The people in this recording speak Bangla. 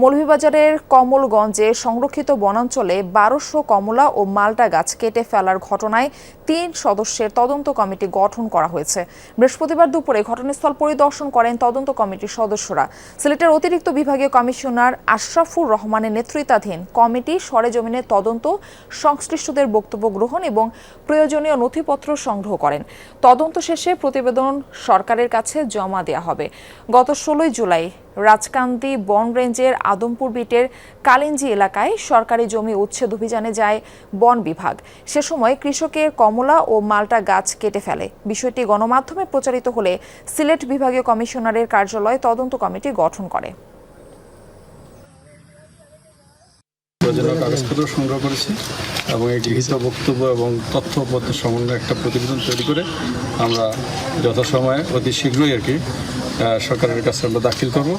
মৌলভীবাজারের কমলগঞ্জে সংরক্ষিত বনাঞ্চলে ১২০০ কমলা ও মাল্টা গাছ কেটে ফেলার ঘটনায় ৩ সদস্যের তদন্ত কমিটি গঠন করা হয়েছে। বৃহস্পতিবার দুপুরে ঘটনাস্থল পরিদর্শন করেন তদন্ত কমিটির সদস্যরা। সিলেটের অতিরিক্ত বিভাগীয় কমিশনার আশরাফুর রহমানের নেতৃত্বাধীন কমিটি সরেজমিনে তদন্ত, সংশ্লিষ্টদের বক্তব্য গ্রহণ এবং প্রয়োজনীয় নথিপত্র সংগ্রহ করেন। তদন্ত শেষে প্রতিবেদন সরকারের কাছে জমা দেওয়া হবে। গত ১৬ জুলাই রাজকান্দি বন রেঞ্জের আদমপুর বিটের কালিঞ্জি এলাকায় সরকারি জমি উচ্ছেদ অভিযানে যায় বন বিভাগ। সে সময় কৃষকের কমলা ও মাল্টা গাছ কেটে ফেলে। বিষয়টি গণমাধ্যমে প্রচারিত হলে সিলেট বিভাগীয় কমিশনারের কার্যালয় তদন্ত কমিটি গঠন করে। প্রয়োজনীয় কাগজপত্র সংগ্রহ করেছি এবং এই লিখিত বক্তব্য এবং তথ্যপত্র সমন্বয়ে একটা প্রতিবেদন তৈরি করে আমরা যথাসময়ে অতি শীঘ্রই সরকারের কাছে আমরা দাখিল করব।